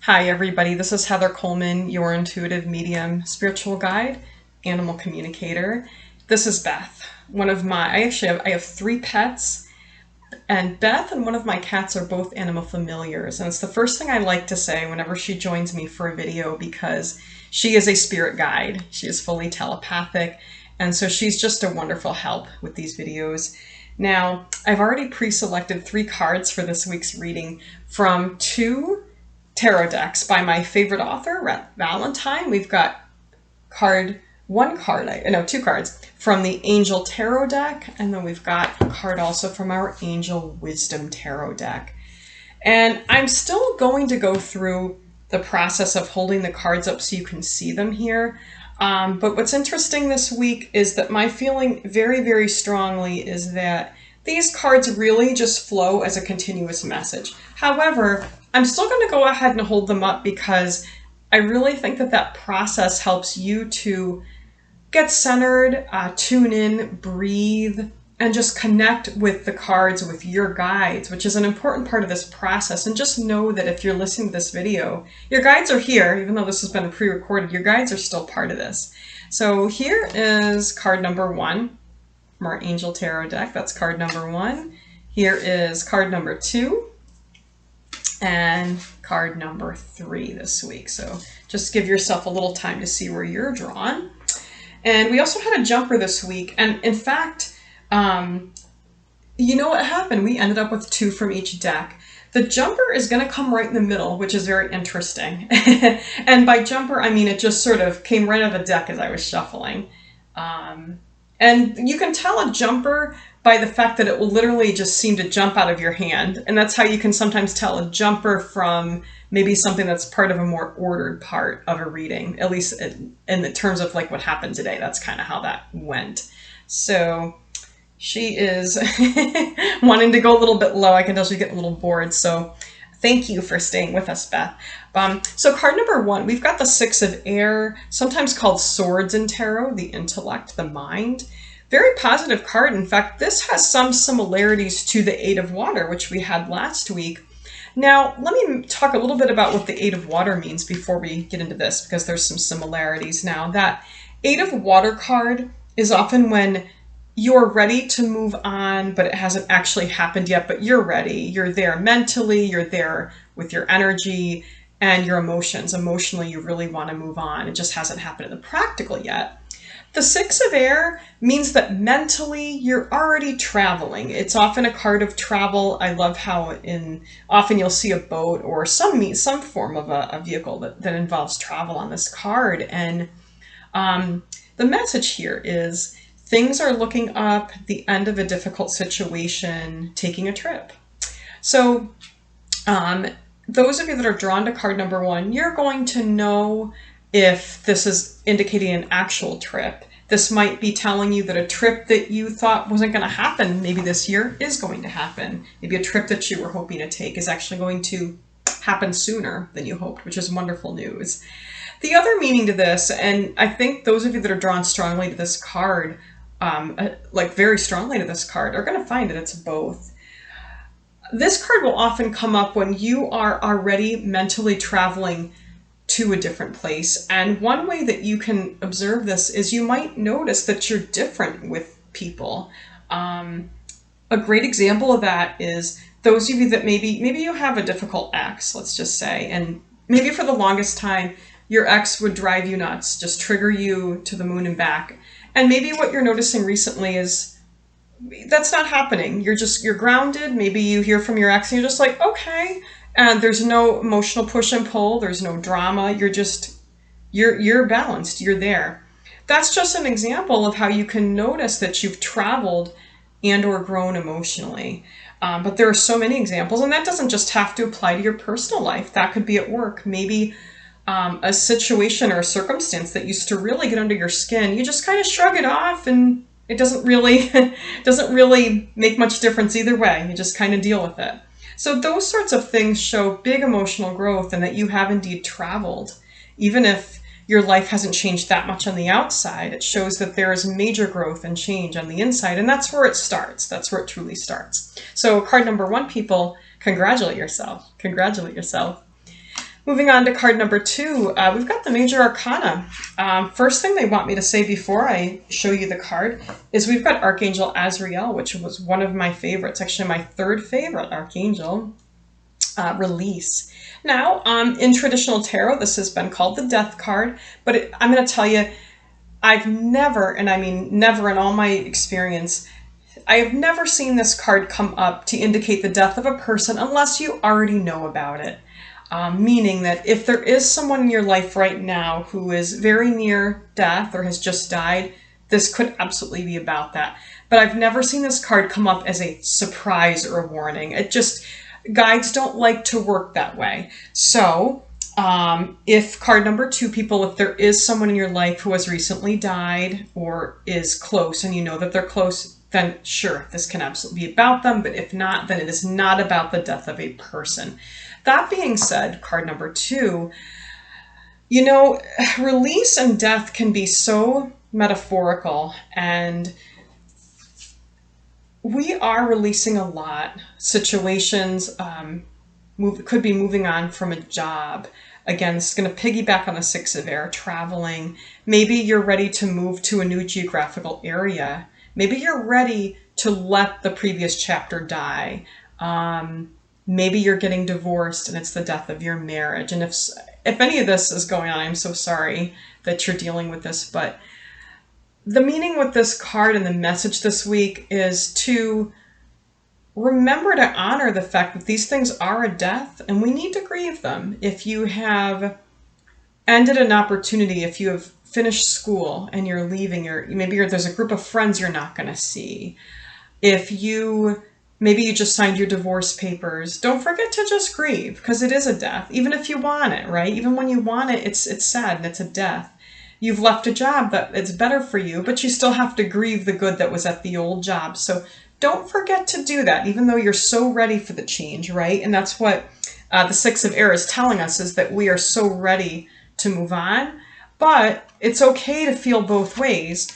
Hi everybody, this is Heather Coleman, your intuitive medium, spiritual guide, animal communicator. This is Beth, I have three pets, and Beth and one of my cats are both animal familiars, and it's the first thing I like to say whenever she joins me for a video because she is a spirit guide. She is fully telepathic, and so she's just a wonderful help with these videos. Now, I've already pre-selected 3 cards for this week's reading from 2 tarot decks by my favorite author, Valentine. We've got two cards from the Angel Tarot deck, and then we've got a card also from our Angel Wisdom Tarot deck. And I'm still going to go through the process of holding the cards up so you can see them here. But what's interesting this week is that my feeling very, very strongly is that these cards really just flow as a continuous message. However, I'm still going to go ahead and hold them up because I really think that that process helps you to get centered, tune in, breathe, and just connect with the cards, with your guides, which is an important part of this process. And just know that if you're listening to this video, your guides are here, even though this has been pre-recorded, your guides are still part of this. So here is card number 1 from our Angel Tarot deck. That's card number 1. Here is card number 2. And card number 3 this week. So just give yourself a little time to see where you're drawn. And we also had a jumper this week. And in fact, you know what happened? We ended up with 2 from each deck. The jumper is going to come right in the middle, which is very interesting. And by jumper, I mean it just sort of came right out of the deck as I was shuffling. And you can tell a jumper by the fact that it will literally just seem to jump out of your hand. And that's how you can sometimes tell a jumper from maybe something that's part of a more ordered part of a reading, at least in the terms of like what happened today. That's kind of how that went. So she is wanting to go a little bit low. I can tell she's getting a little bored. So thank you for staying with us, Beth. So card number 1, we've got the 6 of Air, sometimes called Swords in Tarot, the intellect, the mind. Very positive card. In fact, this has some similarities to the 8 of Water, which we had last week. Now, let me talk a little bit about what the 8 of Water means before we get into this, because there's some similarities now. That 8 of Water card is often when you're ready to move on, but it hasn't actually happened yet, but you're ready. You're there mentally, you're there with your energy and your emotions. Emotionally, you really want to move on. It just hasn't happened in the practical yet. The 6 of Air means that mentally you're already traveling. It's often a card of travel. I love how often you'll see a boat or some form of a vehicle that involves travel on this card. And the message here is things are looking up, the end of a difficult situation, taking a trip. So those of you that are drawn to card number 1, you're going to know if this is indicating an actual trip. This might be telling you that a trip that you thought wasn't going to happen maybe this year is going to happen. Maybe a trip that you were hoping to take is actually going to happen sooner than you hoped, which is wonderful news. The other meaning to this, and I think those of you that are drawn strongly to this card, like very strongly to this card, are going to find that it's both. This card will often come up when you are already mentally traveling to a different place. And one way that you can observe this is you might notice that you're different with people. A great example of that is those of you that maybe you have a difficult ex, let's just say, and maybe for the longest time, your ex would drive you nuts, just trigger you to the moon and back. And maybe what you're noticing recently is that's not happening. You're grounded. Maybe you hear from your ex and you're just like, okay. And there's no emotional push and pull. There's no drama. You're balanced. You're there. That's just an example of how you can notice that you've traveled and or grown emotionally. But there are so many examples, and that doesn't just have to apply to your personal life. That could be at work. Maybe a situation or a circumstance that used to really get under your skin, you just kind of shrug it off, and it doesn't really make much difference either way. You just kind of deal with it. So those sorts of things show big emotional growth and that you have indeed traveled. Even if your life hasn't changed that much on the outside, it shows that there is major growth and change on the inside, and that's where it starts. That's where it truly starts. So card number 1, people, congratulate yourself. Congratulate yourself. Moving on to card number 2, we've got the Major Arcana. First thing they want me to say before I show you the card is we've got Archangel Azrael, which was one of my favorites, actually my third favorite Archangel, release. Now, in traditional tarot, this has been called the Death card, but I'm going to tell you, I've never, and I mean never in all my experience, I have never seen this card come up to indicate the death of a person unless you already know about it. Meaning that if there is someone in your life right now who is very near death or has just died, this could absolutely be about that. But I've never seen this card come up as a surprise or a warning. It just, guides don't like to work that way. So if card number 2, people, if there is someone in your life who has recently died or is close and you know that they're close, then sure, this can absolutely be about them. But if not, then it is not about the death of a person. That being said, card number 2, you know, release and death can be so metaphorical, and we are releasing a lot. Situations could be moving on from a job. Again, this is going to piggyback on the 6 of Air, traveling. Maybe you're ready to move to a new geographical area. Maybe you're ready to let the previous chapter die. Maybe you're getting divorced and it's the death of your marriage. And if any of this is going on, I'm so sorry that you're dealing with this. But the meaning with this card and the message this week is to remember to honor the fact that these things are a death and we need to grieve them. If you have ended an opportunity, if you have finished school and you're leaving, there's a group of friends you're not going to see. Maybe you just signed your divorce papers. Don't forget to just grieve, because it is a death, even if you want it, right? Even when you want it, it's sad and it's a death. You've left a job that it's better for you, but you still have to grieve the good that was at the old job. So don't forget to do that, even though you're so ready for the change, right? And that's what the 6 of Air is telling us, is that we are so ready to move on. But it's okay to feel both ways.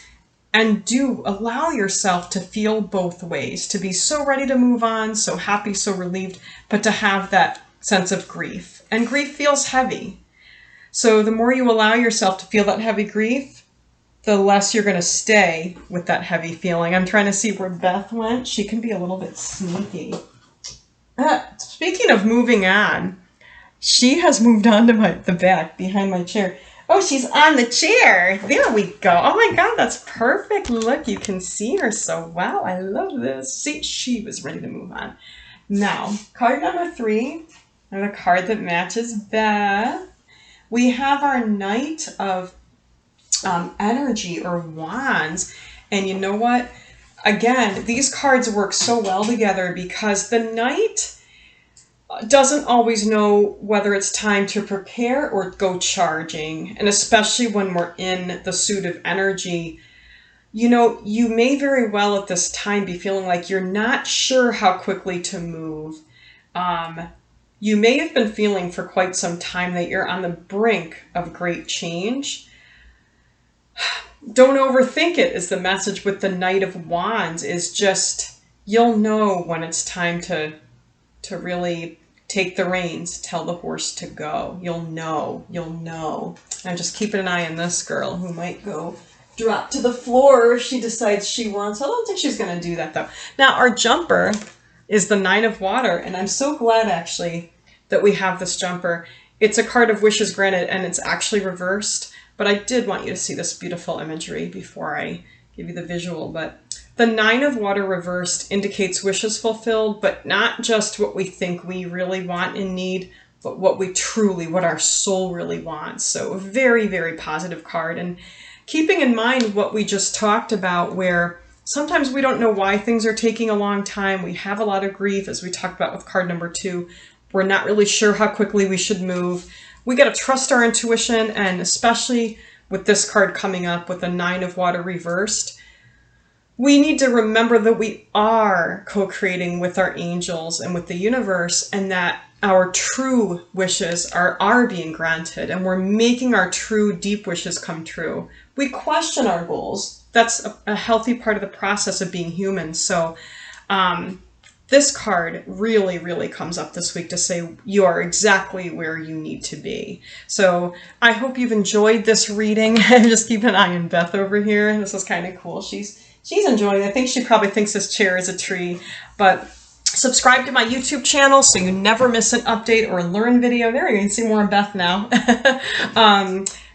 And do allow yourself to feel both ways, to be so ready to move on, so happy, so relieved, but to have that sense of grief. And grief feels heavy. So the more you allow yourself to feel that heavy grief, the less you're going to stay with that heavy feeling. I'm trying to see where Beth went. She can be a little bit sneaky. Speaking of moving on, she has moved on to the back behind my chair. Oh, she's on the chair. There we go. Oh my God, that's perfect. Look, you can see her so well. I love this. See, she was ready to move on. Now, card number 3, and a card that matches Beth. We have our Knight of Energy, or Wands. And you know what? Again, these cards work so well together because the Knight doesn't always know whether it's time to prepare or go charging. And especially when we're in the suit of energy, you know, you may very well at this time be feeling like you're not sure how quickly to move. You may have been feeling for quite some time that you're on the brink of great change. Don't overthink it, is the message with the Knight of Wands, is just, you'll know when it's time to really take the reins, tell the horse to go. You'll know. I'm just keeping an eye on this girl who might go drop to the floor if she decides she wants. I don't think she's going to do that though. Now our jumper is the 9 of Water, and I'm so glad actually that we have this jumper. It's a card of wishes granted, and it's actually reversed, but I did want you to see this beautiful imagery before I give you the visual. But the 9 of Water reversed indicates wishes fulfilled, but not just what we think we really want and need, but what our soul really wants. So a very, very positive card. And keeping in mind what we just talked about, where sometimes we don't know why things are taking a long time. We have a lot of grief, as we talked about with card number 2. We're not really sure how quickly we should move. We got to trust our intuition, and especially with this card coming up with the 9 of Water reversed, we need to remember that we are co-creating with our angels and with the universe, and that our true wishes are being granted, and we're making our true deep wishes come true. We question our goals. That's a healthy part of the process of being human. So this card really, really comes up this week to say you are exactly where you need to be. So I hope you've enjoyed this reading. Just keep an eye on Beth over here. This is kind of cool. She's enjoying it. I think she probably thinks this chair is a tree. But subscribe to my YouTube channel so you never miss an update or a learn video. There, you can see more of Beth now.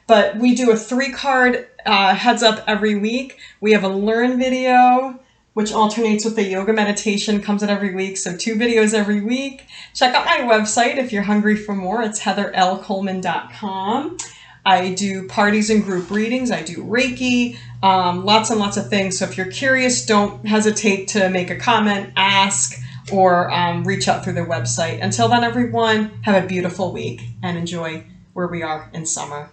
But we do a 3-card heads up every week. We have a learn video, which alternates with the yoga meditation, comes out every week. So 2 videos every week. Check out my website if you're hungry for more. It's heatherlcoleman.com. I do parties and group readings. I do Reiki, lots and lots of things. So if you're curious, don't hesitate to make a comment, ask, or reach out through the website. Until then, everyone, have a beautiful week and enjoy where we are in summer.